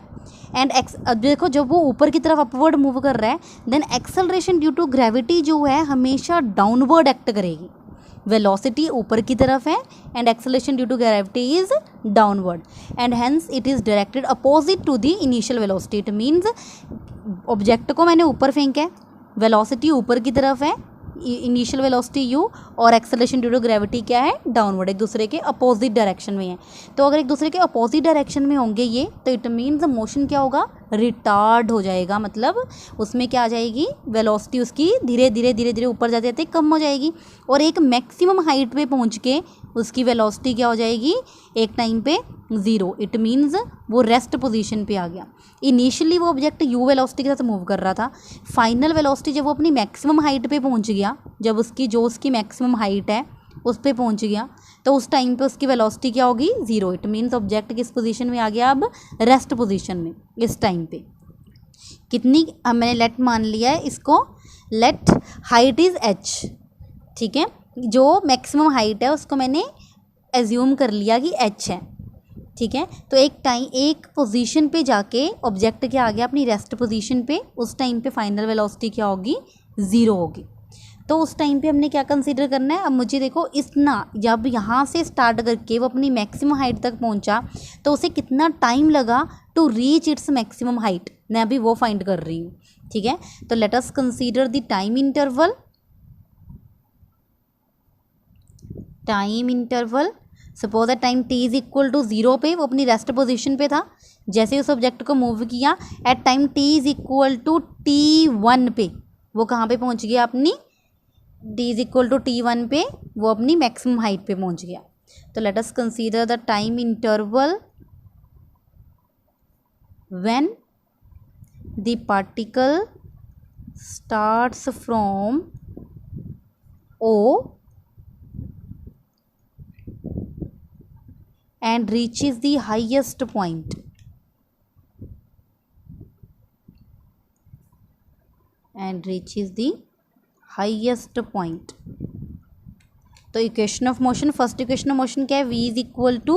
and अब देखो जब वो ऊपर की तरफ अपवर्ड मूव कर रहा है then acceleration due to gravity जो है हमेशा डाउनवर्ड एक्ट करेगी। वेलोसिटी ऊपर की तरफ है and acceleration due to gravity is downward and hence it is directed opposite to the initial velocity. It means object को मैंने ऊपर फेंका है, वेलोसिटी ऊपर की तरफ है, इनिशियल वेलोसिटी u और एक्सेलरेशन ड्यू टू ग्रेविटी क्या है, डाउनवर्ड, एक दूसरे के अपोजिट डायरेक्शन में है। तो अगर एक दूसरे के अपोजिट डायरेक्शन में होंगे ये, तो इट मीन्स मोशन क्या होगा, रिटार्ड हो जाएगा, मतलब उसमें क्या आ जाएगी, वेलोसिटी उसकी धीरे धीरे ऊपर जाते जाते कम हो जाएगी और एक मैक्सिमम हाइट पे पहुंच के उसकी वेलोसिटी क्या हो जाएगी, एक टाइम पे 0। इट मीन्स वो रेस्ट पोजीशन पे आ गया। इनिशियली वो ऑब्जेक्ट u वेलोसिटी के साथ मूव कर रहा था, फाइनल वेलोसिटी जब वो अपनी मैक्सिमम हाइट पे पहुंच गया, जब उसकी मैक्सिमम हाइट है उस पे पहुंच गया, तो उस टाइम पे उसकी वेलोसिटी क्या होगी, 0। इट मीन्स ऑब्जेक्ट किस पोजीशन में आ गया, अब रेस्ट पोजीशन में। इस टाइम पे कितनी, अब मैंने लेट मान लिया है इसको, लेट हाइट इज़ h, ठीक है, जो मैक्सिमम हाइट है उसको मैंने एज्यूम कर लिया कि h है, ठीक है। तो एक पोजीशन पे जाके ऑब्जेक्ट क्या आ गया, अपनी रेस्ट पोजीशन पे, उस टाइम पे फाइनल वेलोसिटी क्या होगी, 0 होगी। तो उस टाइम पे हमने क्या कंसीडर करना है, अब मुझे देखो इतना, जब यहाँ से स्टार्ट करके वो अपनी मैक्सिमम हाइट तक पहुँचा तो उसे कितना टाइम लगा to reach its maximum height, मैं अभी वो फाइंड कर रही हूँ, ठीक है। तो let us consider the time interval. Suppose that time t is equal to 0 पे वो अपनी रेस्ट पोजीशन पे था, जैसे उस ऑब्जेक्ट को मूव किया at time t is equal to t1 पे वो कहाँ पे पहुँच गया, अपनी t is equal to t1 पे वो अपनी मैक्सिमम हाइट पे पहुँच गया। तो let us consider the time interval when the particle starts from O and reaches the highest point तो equation of motion, first equation of motion क्या है, v is equal to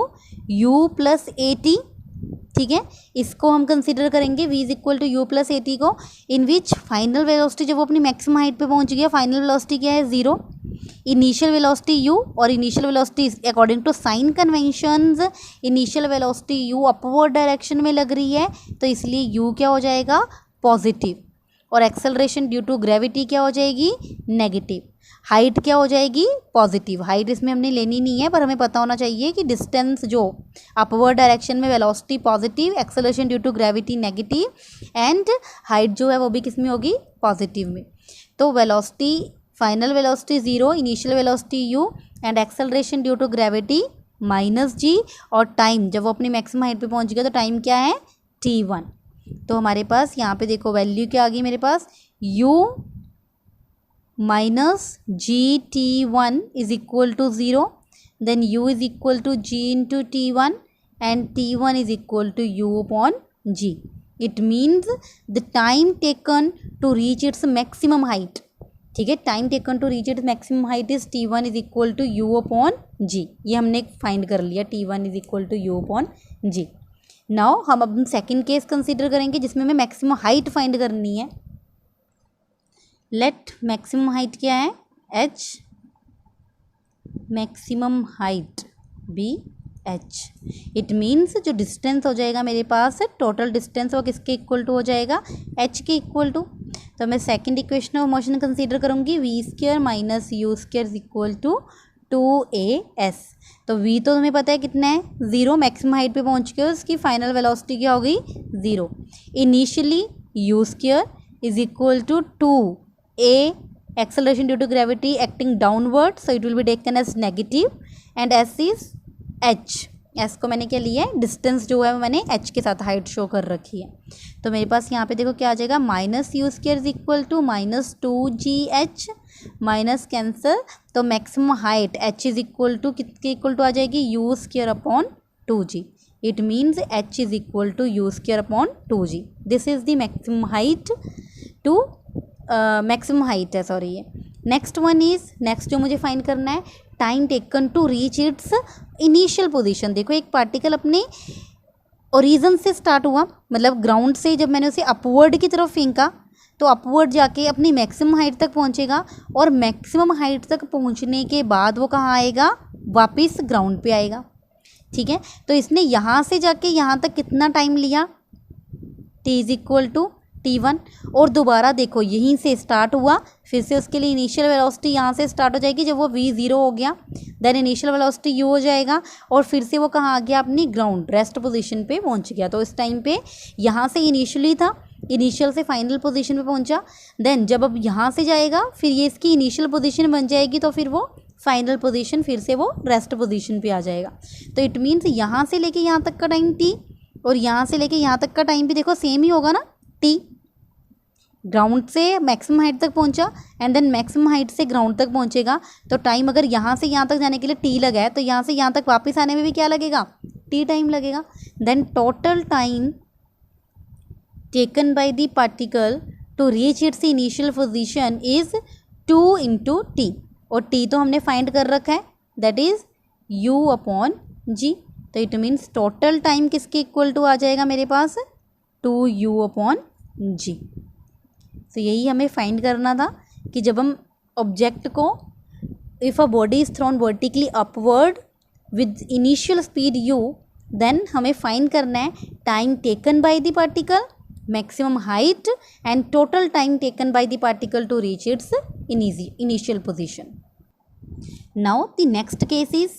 u plus A t, ठीक है, इसको हम consider करेंगे v is equal to u plus A t को, in which final velocity जब वो अपनी मैक्सिमम हाइट पे पहुंच गया, फाइनल वेलोसिटी क्या है, 0। इनिशियल वेलोसिटी u और initial velocity according to sign conventions initial velocity u upward direction में लग रही है, तो इसलिए u क्या हो जाएगा पॉजिटिव, और एक्सेलरेशन ड्यू टू ग्रेविटी क्या हो जाएगी नेगेटिव। हाइट क्या हो जाएगी पॉजिटिव। हाइट इसमें हमने लेनी नहीं है, पर हमें पता होना चाहिए कि डिस्टेंस जो अपवर्ड डायरेक्शन में velocity positive, acceleration due to gravity negative and height जो है वो भी किस में होगी पॉजिटिव में। तो velocity final velocity 0, initial velocity u and acceleration due to gravity -g, और टाइम जब वो अपनी मैक्सिमम हाइट पे पहुंच गया तो टाइम क्या है t1। तो हमारे पास यहाँ पे देखो वैल्यू क्या आ गई मेरे पास u -gt1 is equal to 0, then u is equal to g into t1 and t1 is equal to u upon g। It means the time taken to reach its maximum height, ठीक है, time taken to reach its maximum height is t1 is equal to u upon g। ये हमने find कर लिया t1 is equal to u upon g। Now हम अब second case consider करेंगे जिसमें हमें मैक्सिमम हाइट फाइंड करनी है। लेट मैक्सिमम हाइट क्या है h, maximum height be h। It means जो डिस्टेंस हो जाएगा मेरे पास टोटल डिस्टेंस वो किसके इक्वल टू हो जाएगा h के इक्वल टू। तो मैं second equation of motion consider करूँगी v² minus u² is equal to 2as। तो v तो तुम्हें पता है कितना है 0, मैक्सिमम हाइट पे पहुँच के उसकी फाइनल वेलोसिटी क्या हो गई 0। Initially u² is equal to 2a acceleration due to gravity acting downward, so it will be taken as negative, and s is h। s को मैंने क्या लिया है डिस्टेंस जो है मैंने h के साथ हाइट शो कर रखी है। तो मेरे पास यहाँ पे देखो क्या आ जाएगा -u² is equal to -2gh, minus cancel, तो maximum height h is equal to किसके इक्वल टू आ जाएगी u² upon 2g। It means h is equal to u² upon 2g। This is the maximum height to maximum height है sorry ये। Next one is next जो मुझे find करना है time taken to reach its initial position. देखो एक particle अपने origin से स्टार्ट हुआ, मतलब ग्राउंड से जब मैंने उसे अपवर्ड की तरफ फेंका तो अपवर्ड जाके अपनी मैक्सिमम हाइट तक पहुंचेगा, और मैक्सिमम हाइट तक पहुंचने के बाद वो कहाँ आएगा वापस ग्राउंड पे आएगा, ठीक है। तो इसने यहाँ से जाके यहाँ तक कितना टाइम लिया t is equal to t1, और दोबारा देखो यहीं से स्टार्ट हुआ, फिर से उसके लिए इनिशियल वेलोसिटी यहाँ से स्टार्ट हो जाएगी। जब वो v0 हो गया देन इनिशियल वेलोसिटी u हो जाएगा, और फिर से वो कहाँ आ गया अपनी ग्राउंड रेस्ट पोजीशन पे पहुँच गया। तो इस टाइम पे यहाँ से इनिशियली था, इनिशियल से फाइनल पोजीशन पे पहुँचा, देन जब अब यहाँ से जाएगा फिर ये इसकी इनिशियल पोजीशन बन जाएगी, तो फिर वो फाइनल पोजीशन फिर से वो रेस्ट पोजीशन पे आ जाएगा। तो इट मीन्स यहाँ से लेके यहाँ तक का टाइम t, और यहाँ से लेके यहाँ तक का टाइम भी देखो सेम ही होगा ना t। ग्राउंड से मैक्सिमम हाइट तक पहुंचा एंड देन मैक्सिमम हाइट से ग्राउंड तक पहुंचेगा, तो टाइम अगर यहाँ से यहाँ तक जाने के लिए t लगा है तो यहाँ से यहाँ तक वापस आने में भी क्या लगेगा t टाइम लगेगा। Then total time taken by the particle to reach its initial position is 2 into t, और t तो हमने फाइंड कर रखा है that is u upon g। तो इट मीन्स टोटल टाइम किसके इक्वल टू आ जाएगा मेरे पास 2u अपॉन g। तो यही हमें फाइंड करना था कि जब हम ऑब्जेक्ट को if a body is thrown vertically upward with initial speed u, then हमें फाइंड करना है time taken by the particle, maximum height and total time taken by the particle to reach its initial position. Now the next case is,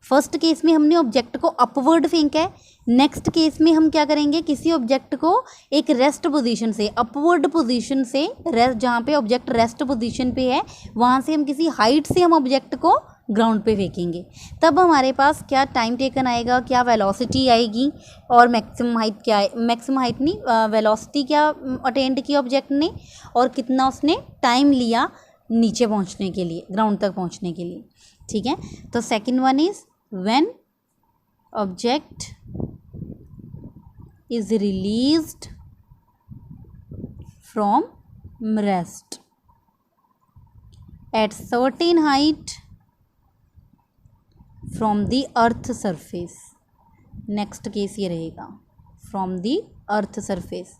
first case में हमने object को upward फेंका है, next case में हम क्या करेंगे किसी ऑब्जेक्ट को एक रेस्ट पोजीशन से अपवर्ड पोजीशन से रेस्ट, जहाँ पे ऑब्जेक्ट रेस्ट पोजीशन पे है वहाँ से हम किसी हाइट से हम ऑब्जेक्ट को ग्राउंड पे फेंकेंगे। तब हमारे पास क्या टाइम टेकन आएगा, क्या वेलोसिटी आएगी, और मैक्सिमम हाइट क्या है, मैक्सिमम हाइट नहीं वेलोसिटी क्या अटेंड की ऑब्जेक्ट ने, और कितना उसने टाइम लिया नीचे पहुँचने के लिए ग्राउंड तक पहुँचने के लिए, ठीक है। तो second one is when object is released from rest at certain height from the earth surface। Next case ये रहेगा from the earth surface।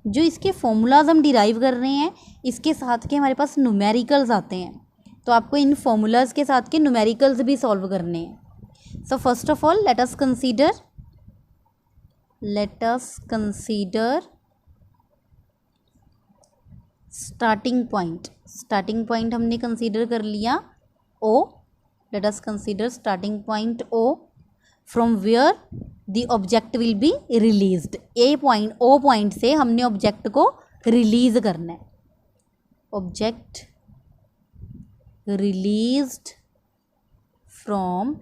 जो इसके फॉर्मूलाज हम डिराइव कर रहे हैं इसके साथ के हमारे पास न्यूमेरिकल्स आते हैं, तो आपको इन फॉर्मूलाज के साथ के न्यूमेरिकल्स भी सॉल्व करने हैं। So first of all let us consider starting point हमने कंसीडर कर लिया O। Let us consider starting point O from where the object will be released. O point से हमने ऑब्जेक्ट को रिलीज करना है। Object released from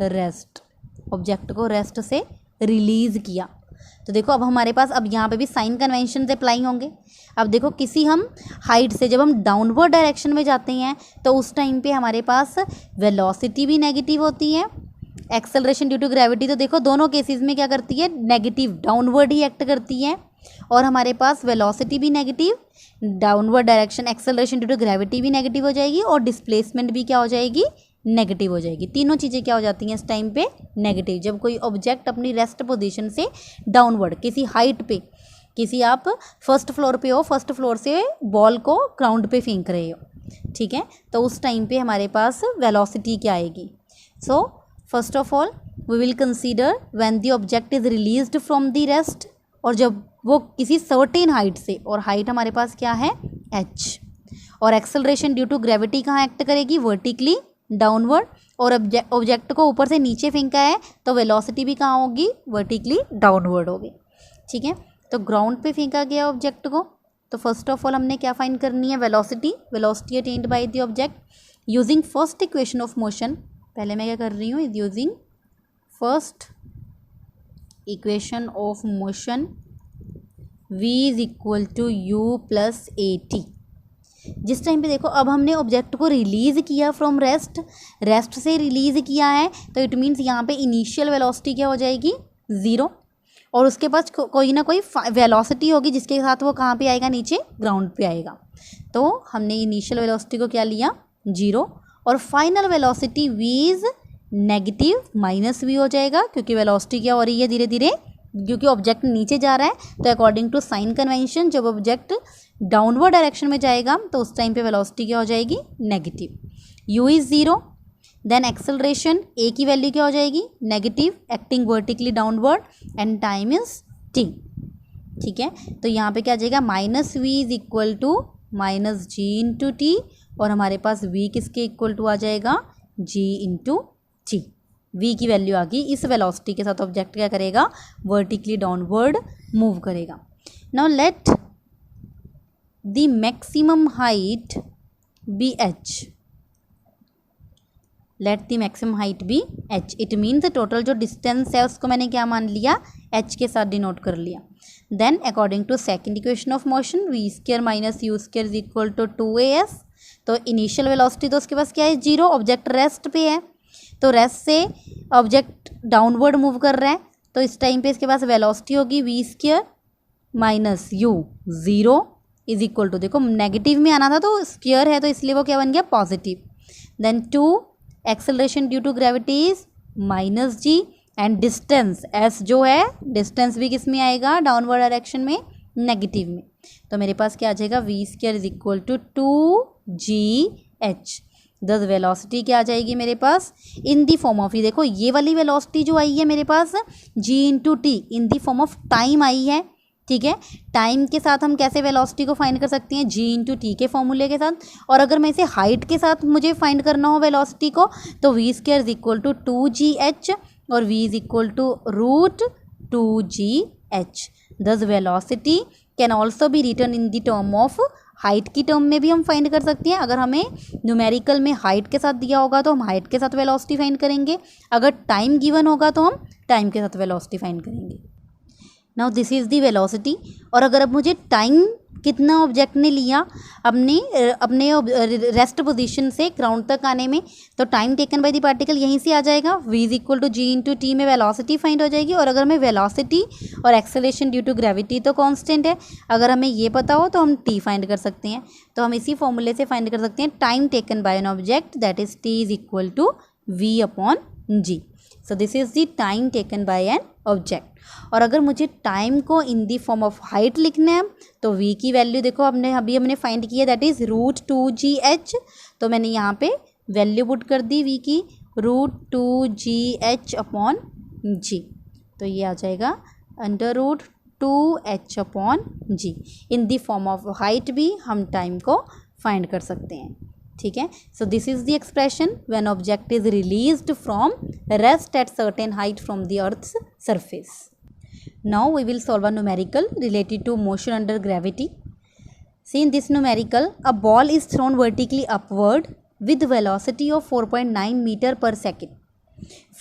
rest, object को rest से रिलीज किया। तो देखो अब हमारे पास अब यहाँ पे भी साइन कन्वेंशन अप्लाई होंगे। अब देखो किसी हम हाइट से जब हम डाउनवर्ड डायरेक्शन में जाते हैं तो उस टाइम पे हमारे पास वेलोसिटी भी नेगेटिव होती है, एक्सेलरेशन ड्यू टू ग्रेविटी तो देखो दोनों केसेस में क्या करती है, नेगेटिव डाउनवर्ड ही एक्ट करती है। और हमारे पास वेलोसिटी भी negative, downward direction acceleration due to gravity भी नेगेटिव हो जाएगी और डिस्प्लेसमेंट भी क्या हो जाएगी, नेगेटिव हो जाएगी। तीनों चीज़ें क्या हो जाती हैं इस टाइम पे, नेगेटिव। जब कोई ऑब्जेक्ट अपनी रेस्ट पोजीशन से डाउनवर्ड किसी हाइट पे, किसी आप फर्स्ट फ्लोर पे हो, फर्स्ट फ्लोर से बॉल को ग्राउंड पे फेंक रहे हो, ठीक है, तो उस टाइम पे हमारे पास वेलोसिटी क्या आएगी। So first of all we will consider when the object is released from the rest, और जब वो किसी सर्टेन हाइट से, और हाइट हमारे पास क्या है h, और एक्सेलरेशन ड्यू टू ग्रेविटी कहाँ एक्ट करेगी, वर्टिकली डाउनवर्ड, और ऑब्जेक्ट को ऊपर से नीचे फेंका है तो वेलोसिटी भी कहाँ होगी, वर्टिकली डाउनवर्ड होगी, ठीक है। तो ग्राउंड पे फेंका गया ऑब्जेक्ट को, तो फर्स्ट ऑफ ऑल हमने क्या फाइंड करनी है, velocity attained by the object using first equation of motion. पहले मैं क्या कर रही हूँ, using first equation of motion v is equal to u plus A t. जिस टाइम पे देखो अब हमने ऑब्जेक्ट को रिलीज़ किया फ्रॉम रेस्ट से रिलीज़ किया है, तो इट मीन्स यहाँ पे इनिशियल वेलोसिटी क्या हो जाएगी, 0, और उसके पास कोई ना कोई वेलोसिटी होगी जिसके साथ वो कहाँ पे आएगा, नीचे ग्राउंड पे आएगा। तो हमने इनिशियल वेलोसिटी को क्या लिया, 0, और final velocity v is negative -v हो जाएगा, क्योंकि वेलोसिटी क्या हो रही है धीरे धीरे, क्योंकि ऑब्जेक्ट नीचे जा रहा है। तो अकॉर्डिंग टू साइन कन्वेंशन जब ऑब्जेक्ट डाउनवर्ड डायरेक्शन में जाएगा तो उस टाइम पे वेलोसिटी क्या हो जाएगी, negative. u is 0, then acceleration a की वैल्यू क्या हो जाएगी, negative, acting vertically downward, and time is t, ठीक है। तो यहाँ पे क्या आ जाएगा, -v is equal to -g into t, और हमारे पास v किसके इक्वल टू आ जाएगा, g इंटू टी। v की वैल्यू आ गई, इस वेलोसिटी के साथ ऑब्जेक्ट क्या करेगा, वर्टिकली डाउनवर्ड मूव करेगा। Now let the maximum height be h, let the maximum height be h, it means total जो डिस्टेंस है उसको मैंने क्या मान लिया, h के साथ डिनोट कर लिया। Then according to second equation of motion v square minus u square is equal to 2as, तो इनिशियल वेलोसिटी तो उसके पास क्या है, 0, ऑब्जेक्ट रेस्ट पे है, तो रेस्ट से ऑब्जेक्ट डाउनवर्ड मूव कर रहा है, तो इस टाइम पे इसके पास वेलोसिटी होगी v square minus u, 0 is equal to, देखो नेगेटिव में आना था तो स्क्वायर है तो इसलिए वो क्या बन गया, positive. Then 2 acceleration due to gravity is -g, and distance s जो है, डिस्टेंस भी किस में आएगा, डाउनवर्ड डायरेक्शन में, नेगेटिव में। तो मेरे पास क्या आ जाएगा, v square is equal to 2gh। Thus velocity क्या आ जाएगी मेरे पास, इन दी फॉर्म ऑफ, ये देखो ये वाली वेलोसिटी जो आई है मेरे पास g into T in the form of time I है, ठीक है। टाइम के साथ हम कैसे वेलोसिटी को फाइंड कर सकते हैं, g इंटू टी के फॉर्मूले के साथ, और अगर मैं इसे हाइट के साथ मुझे फाइंड करना हो वेलोसिटी को, तो v square is equal to 2gh और v is equal to √2gh। Thus velocity can also be written in the term of, height की टर्म में भी हम फाइंड कर सकते हैं। अगर हमें न्यूमेरिकल में हाइट के साथ दिया होगा तो हम हाइट के साथ वेलोसिटी फाइंड करेंगे, अगर टाइम गिवन होगा तो हम टाइम के साथ वेलोसिटी फाइंड करेंगे। Now this is the velocity, और अगर अब मुझे टाइम कितना ऑब्जेक्ट ने लिया अपने रेस्ट पोजीशन से ग्राउंड तक आने में, तो time taken by the particle यहीं से आ जाएगा, v is equal to g into t में वेलोसिटी फाइंड हो जाएगी। और अगर हमें वेलोसिटी और एक्सेलरेशन ड्यू टू ग्रेविटी तो कांस्टेंट है, अगर हमें ये पता हो तो हम t फाइंड कर सकते हैं। तो हम इसी फॉर्मूले से फाइंड कर सकते हैं time taken by an object, that is t is equal to v upon g। So this is the time taken by an object. और अगर मुझे टाइम को in the form of height लिखना है तो v की वैल्यू देखो हमने फाइंड की है, दैट इज़ √2gh। तो मैंने यहाँ पे वैल्यू पुट कर दी v की √2gh अपॉन g। तो ये आ जाएगा √2h/g। In the form of height भी हम टाइम को फाइंड कर सकते हैं। ठीक है, so this is the expression when object is released from rest at certain height from the earth's surface. Now we will solve a numerical related to motion under gravity. See in this numerical, a ball is thrown vertically upward with velocity of 4.9 meter per second.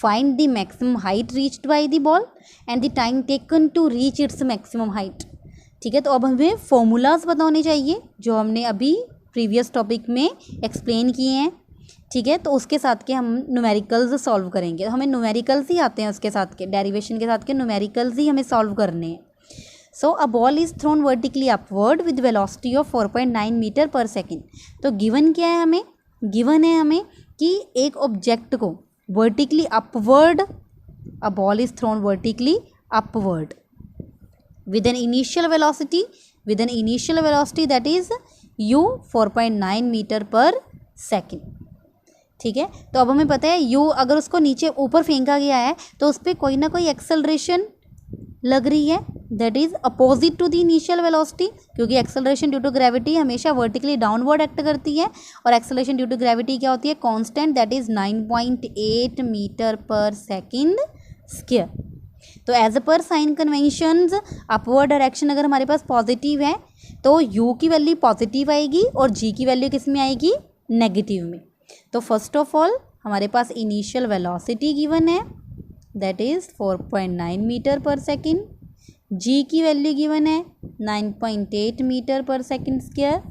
Find the maximum height reached by the ball and the time taken to reach its maximum height. ठीक है, तो अब हमें formulas पता होने चाहिए जो हमने अभी प्रीवियस टॉपिक में एक्सप्लेन किए हैं। ठीक है, तो उसके साथ के हम न्यूमेरिकल्स सॉल्व करेंगे। तो हमें न्यूमेरिकल्स ही आते हैं, उसके साथ के डेरिवेशन के साथ के न्यूमेरिकल्स ही हमें सॉल्व करने हैं। So a ball is thrown vertically upward with velocity of 4.9 metre per second. तो गिवन क्या है हमें? गिवन है हमें कि एक ऑब्जेक्ट को vertically upward, a ball is thrown vertically upward with an initial velocity that is u 4.9 metre per second. ठीक है, तो अब हमें पता है u अगर उसको नीचे ऊपर फेंका गया है तो उस पर कोई ना कोई एक्सेलरेशन लग रही है, that is opposite to the initial velocity, क्योंकि एक्सेलरेशन ड्यू टू ग्रेविटी हमेशा वर्टिकली डाउनवर्ड एक्ट करती है और एक्सेलरेशन ड्यू टू ग्रेविटी क्या होती है? Constant, that is 9.8 metre per second square. तो as per sign conventions upward direction अगर हमारे पास पॉजिटिव है तो u की वैल्यू पॉजिटिव आएगी और g की वैल्यू किस में आएगी? नेगेटिव में। तो फर्स्ट ऑफ ऑल हमारे पास इनिशियल वेलोसिटी गिवन है, that is 4.9 metre per second. g की वैल्यू गिवन है 9.8 metre per second square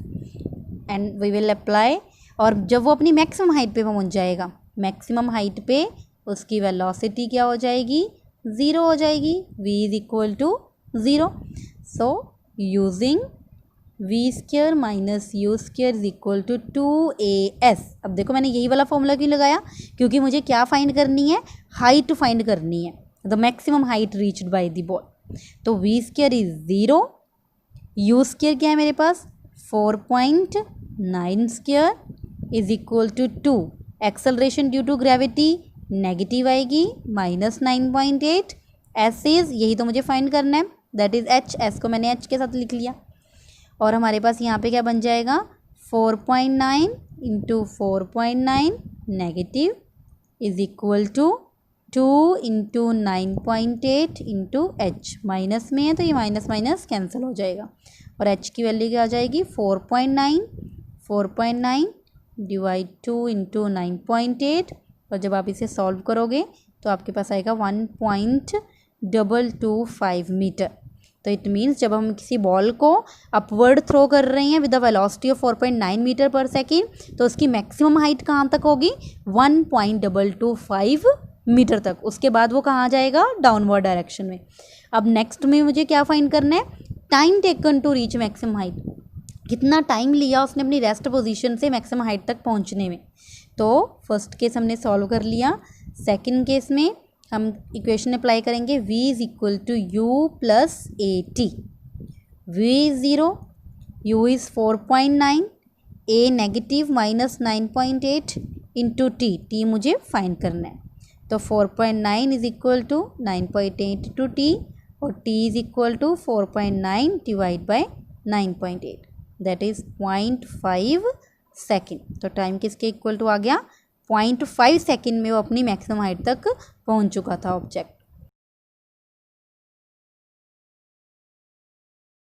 and we will apply. और जब वो अपनी मैक्सिमम हाइट पे पहुंच जाएगा, मैक्सिमम हाइट पे उसकी वेलोसिटी क्या हो जाएगी? 0 हो जाएगी, v is equal to 0। So using v square minus u square is equal to 2as। अब देखो मैंने यही वाला फॉर्मूला क्यों लगाया? क्योंकि मुझे क्या फाइंड करनी है? हाइट फाइंड करनी है, the maximum height reached by the ball. तो v square is 0, u square क्या है मेरे पास? 4.9 square is equal to 2। Acceleration due to gravity negative आएगी, -9.8। एस इज, यही तो मुझे फाइंड करना है, दैट इज़ एच। एस को मैंने एच के साथ लिख लिया और हमारे पास यहाँ पे क्या बन जाएगा? 4.9 into 4.9 negative is equal to 2 into 9.8 into h. Minus में है तो ये माइनस माइनस कैंसिल हो जाएगा और एच की वैल्यू क्या आ जाएगी? 4.9 डिवाइड 2 इंटू 9.8। और जब आप इसे सॉल्व करोगे तो आपके पास आएगा 1.225 मीटर। तो इट मीन्स जब हम किसी बॉल को अपवर्ड थ्रो कर रहे हैं with the velocity of 4.9 metre per second तो उसकी मैक्सिमम हाइट कहाँ तक होगी? 1.225 मीटर तक। उसके बाद वो कहाँ जाएगा? डाउनवर्ड डायरेक्शन में। अब नेक्स्ट में मुझे क्या फाइंड करना है? Time taken to reach maximum height. कितना टाइम लिया उसने अपनी रेस्ट पोजीशन से मैक्सिमम हाइट तक पहुँचने में। तो फर्स्ट केस हमने सॉल्व कर लिया। सेकंड केस में हम इक्वेशन अप्लाई करेंगे, v is equal to u plus A t. v is 0, u is 4.9, a negative minus 9.8 into t. T मुझे फाइंड करना है, तो 4.9 is equal to 9.8 into t और t is equal to 4.9 divide by 9.8, that is 0.5 second. तो time किसके equal to आ गया? 0.5 second में वो अपनी मैक्सिमम हाइट तक पहुंच चुका था ऑब्जेक्ट।